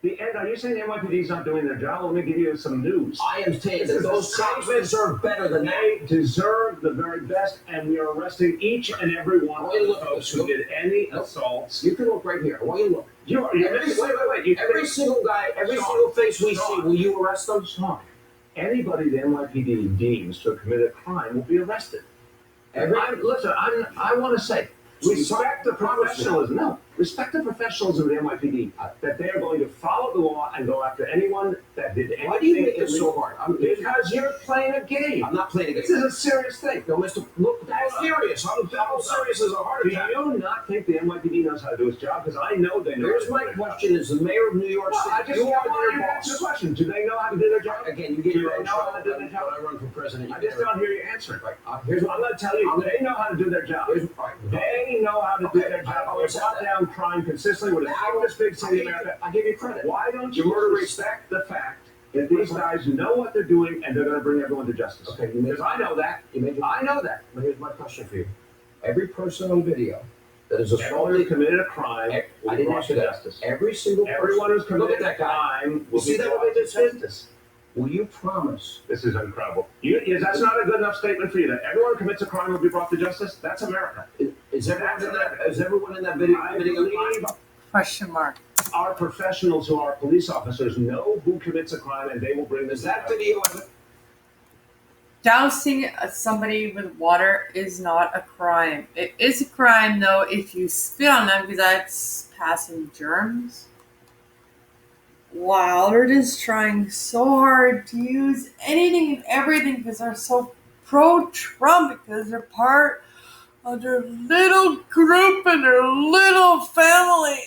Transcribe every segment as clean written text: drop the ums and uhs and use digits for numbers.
Are you saying the NYPD is not doing their job? Let me give you some news. I am saying that those cops deserve better than that. They deserve the very best, and we are arresting each and every one of the folks who did any assaults. You can look right here. I want you to look. Wait. Every single guy, every single face we see, will you arrest them? Sean, anybody the NYPD deems to have committed a crime will be arrested. I want to say, respect the professionalism. No, respect the professionalism of the NYPD. That they are going to follow the law and go after anyone that did anything. Why do you make this so hard? Because you're playing a game. I'm not playing a game. This is a serious thing. No, Mr. Look, that's serious. I'm serious as a heart attack. Do you not think the NYPD knows how to do its job? Because I know they know. Here's my question: is the mayor of New York City? I just want to answer the question. Do they know how to do their job? Again, you get your own know how to do their job. When I run for president, I just don't hear you answering. Here's what I'm going to tell you. They know how to do their job. They know how to do their job. They brought down crime consistently with the big city in America. I give you credit. Why don't you respect the fact that these guys know what they're doing and they're going to bring everyone to justice? Okay, because I know that. I know that. But here's my question for you: every person on video that is everyone who committed a crime will be brought to justice. Everyone who's committed a crime will be brought to justice. Will you promise? This is incredible. That's not a good enough statement for you. That everyone who commits a crime will be brought to justice. That's America. Is everyone in that video? Question mark. Our professionals who are police officers know who commits a crime, and they will bring this. Is that video evidence? Dousing somebody with water is not a crime. It is a crime, though, if you spit on them, because that's passing germs. Wow, they're just trying so hard to use anything and everything because they're so pro-Trump, because they're part of their little group and their little family.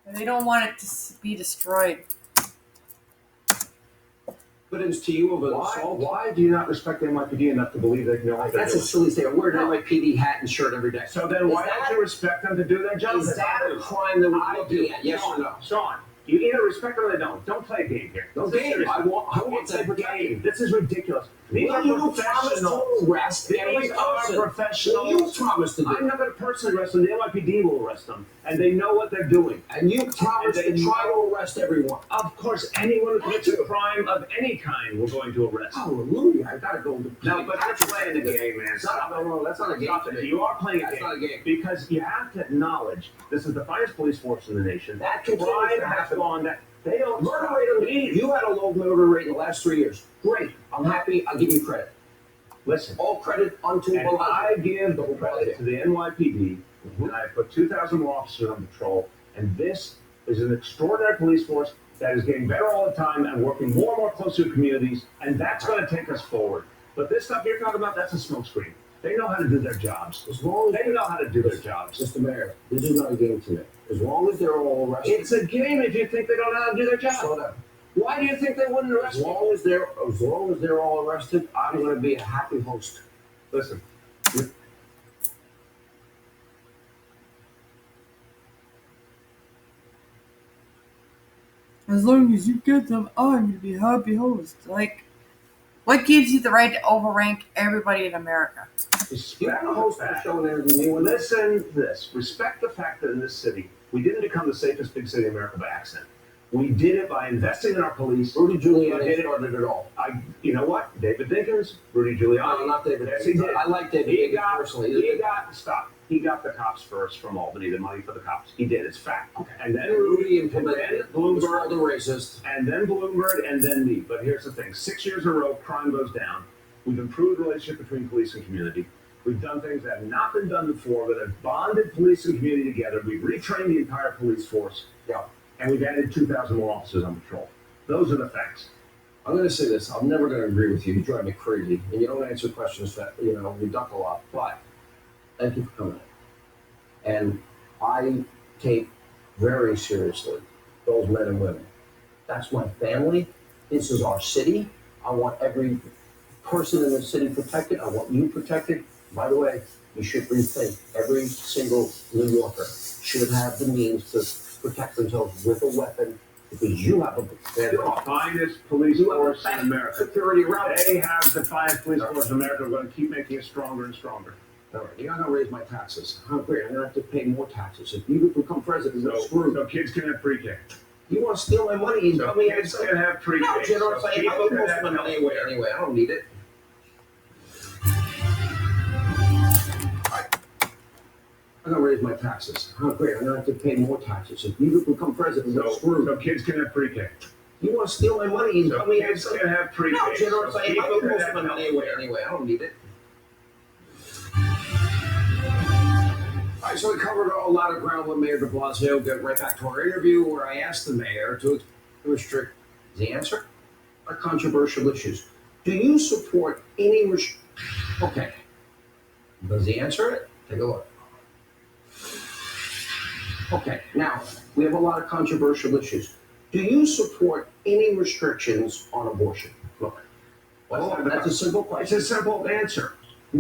And they don't want it to be destroyed. Evidence to you of an assault? Why do you not respect the NYPD enough to believe they know what they're doing? That's a silly thing. I wear an NYPD hat and shirt every day. So then why don't you respect them to do their job? Is that a crime that we're looking at? Yes or no? Sean, you either respect them or they don't. Don't play a game here. No game. I want that game. This is ridiculous. These are professionals. These are professionals. You promised to do. I'm not going to personally arrest them. The NYPD will arrest them, and they know what they're doing. And you promised to try to arrest everyone. Of course, anyone who commits a crime of any kind, we're going to arrest. Hallelujah! I gotta go. No, but you're playing the game, man. No, that's not a game. You are playing a game. That's not a game. Because you have to acknowledge this is the finest police force in the nation. That crime has gone down. They don't murder rate. You had a low murder rate in the last 3 years. Great. I'm happy. I'll give you credit. Listen, all credit unto and I give the credit to the NYPD, and I put 2,000 more officers on patrol, and this is an extraordinary police force that is getting better all the time and working more and more closely with communities, and that's going to take us forward. But this stuff you're talking about, that's a smokescreen. They know how to do their jobs. As long as they know how to do their jobs. Mr. Mayor, this is not a game to me. As long as they're all arrested. It's a game if you think they don't know how to do their job. Slow down. Why do you think they wouldn't arrest me? As long as they're all arrested, I'm going to be a happy host. Listen. As long as you get them, I'm going to be a happy host. Like, what gives you the right to overrank everybody in America? Respect the host of the show and everything. Listen to this. Respect the fact that in this city, we didn't become the safest big city in America by accident. We did it by investing in our police. Rudy Giuliani started it all. You know what? David Dinkins, Rudy Giuliani. No, not David. Yes, he did. I like David Dinkins personally. He got the cops first from Albany, the money for the cops. He did. It's fact. Okay. And then Rudy and then Bloomberg, the racist, and then Bloomberg, and then me. But here's the thing: 6 years in a row, crime goes down. We've improved the relationship between police and community. We've done things that have not been done before, that have bonded police and community together. We've retrained the entire police force. Yeah. And we've added 2,000 more officers on patrol. Those are the facts. I'm going to say this. I'm never going to agree with you. You drive me crazy. And you don't answer questions that, you duck a lot. But thank you for coming in. And I take very seriously those men and women. That's my family. This is our city. I want every person in the city protected. I want you protected. By the way, you should rethink. Every single New Yorker should have the means to protect themselves with a weapon, because you have the finest police force in America. Security around. They have the finest police force in America. We're going to keep making it stronger and stronger. All right, you're not gonna raise my taxes. Oh, great, I'm gonna have to pay more taxes. If you become president, you're screwed. So kids can have pre-K. You want to steal my money? You So tell me kids can have pre-K. no, generous. So I people get can most have of my money health away care. anyway. I don't need it. I'm gonna raise my taxes. Oh, great, I'm gonna have to pay more taxes. If you become president, you're screwed. So kids can have pre-K. You want to steal my money? You So tell me kids can have pre-K. no, generous. So I people get can most have of my money health away care. anyway. I don't need it. All right, so we covered a lot of ground with Mayor De Blasio. Get right back to our interview where I asked the mayor to restrict the answer on controversial issues. Do you support any Okay. Does he answer it? Take a look. Okay, now we have a lot of controversial issues. Do you support any restrictions on abortion? Look, That's a simple it's question. a simple answer.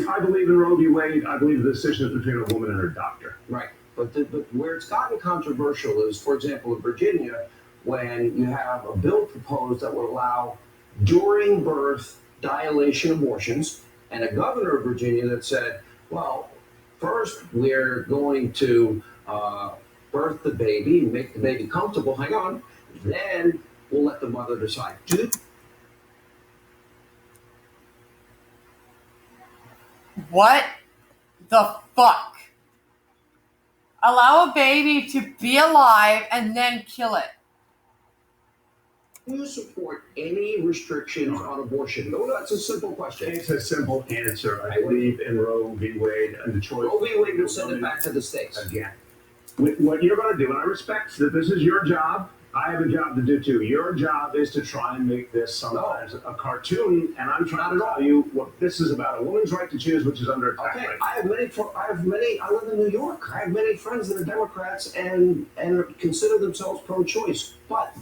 I believe in Roe v. Wade. I believe the decision is between a woman and her doctor. Right. But where it's gotten controversial is, for example, in Virginia, when you have a bill proposed that would allow during birth dilation abortions, and a governor of Virginia that said, well, first we're going to birth the baby, make the baby comfortable, hang on, then we'll let the mother decide. What the fuck? Allow a baby to be alive and then kill it. Do you support any restrictions on abortion? No, that's a simple question. It's a simple answer. I believe in Roe v. Wade and the choice. Roe v. Wade will send it back to the states. Again. What you're going to do, and I respect that this is your job. I have a job to do too. Your job is to try and make this sometimes a cartoon, and I'm trying to tell you what this is about: a woman's right to choose, which is under attack. Okay, right I live in New York. I have many friends that are Democrats and consider themselves pro-choice. But,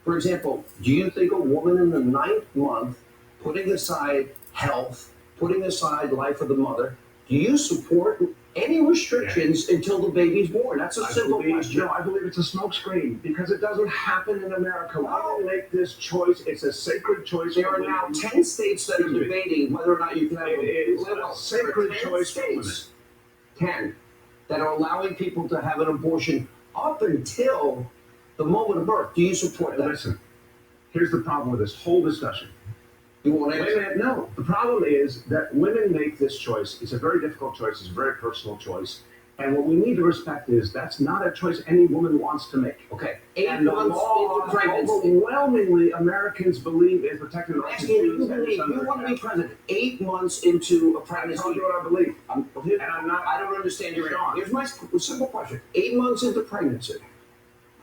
for example, do you think a woman in the 9th month, putting aside health, putting aside life of the mother, do you support any restrictions until the baby's born? That's a simple question. No, I believe it's a smokescreen because it doesn't happen in America. Women make this choice. It's a sacred choice. There are now 10 states that are debating whether or not you can have It's a sacred choice for women. 10 that are allowing people to have an abortion up until the moment of birth. Do you support that? Listen, here's the problem with this whole discussion. You won't answer? No, the problem is that women make this choice. It's a very difficult choice. It's a very personal choice. And what we need to respect is that's not a choice any woman wants to make. Okay. And the law, overwhelmingly, Americans believe in protecting the rights of You want to be president 8 months into a I pregnancy. told you what I believe. I don't understand your answer. Here's my simple question. 8 months into pregnancy,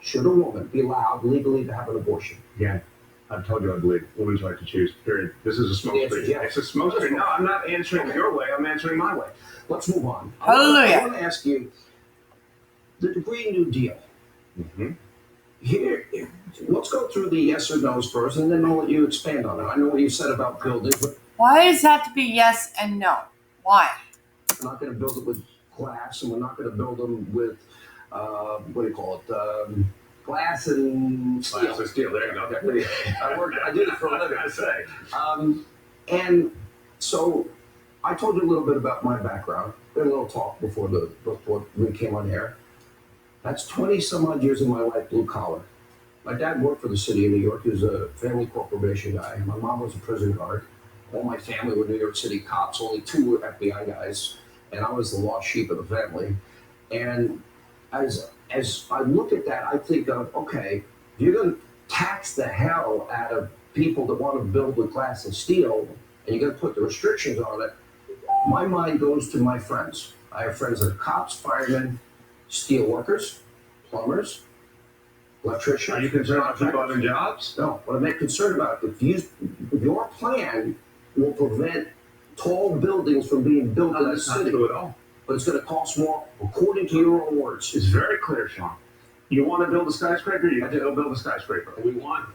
should a woman be allowed legally to have an abortion? Again, I've told you I believe women's right to choose, period. This is a The answer smokescreen. is yes. It's a smokescreen. No, I'm not answering your way. I'm answering my way. Let's move on. Hallelujah. I want to ask you, the Green New Deal. Mm-hmm. Here, let's go through the yes or no's first, and then I'll let you expand on it. I know what you said about buildings, but Why does that to be yes and no? Why? we're not going to build it with glass, and we're not going to build them with, what do you call it, glass and steel. Glass and steel. There you go. I did it for a living. I say. And so I told you a little bit about my background. We had a little talk before we came on air. That's 20 some odd years of my life blue collar. My dad worked for the city of New York. He was a family court probation guy. My mom was a prison guard. All my family were New York City cops. Only 2 were FBI guys, and I was the lost sheep of the family. And as I look at that, I think of, okay, if you're going to tax the hell out of people that want to build with glass and steel, and you're going to put the restrictions on it, my mind goes to my friends. I have friends that are cops, firemen, steel workers, plumbers, electricians. Are you concerned about people having jobs? No, what I'm concerned about, if your plan will prevent tall buildings from being built in the That's not city, true at all. but it's going to cost more, according to your own words. It's very clear, Sean. You want to build a skyscraper? You have to go build a skyscraper. We want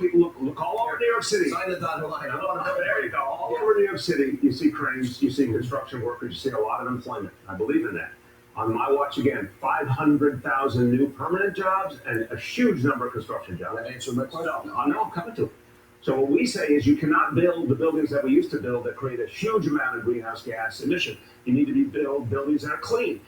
people look all over New York City. Sign the dotted line. There you go. All over New York City, you see cranes, you see construction workers, you see a lot of employment. I believe in that. On my watch, again, 500,000 new permanent jobs and a huge number of construction jobs. That answered my question. I know I'm coming to it. So what we say is you cannot build the buildings that we used to build that create a huge amount of greenhouse gas emission. You need to build buildings that are clean.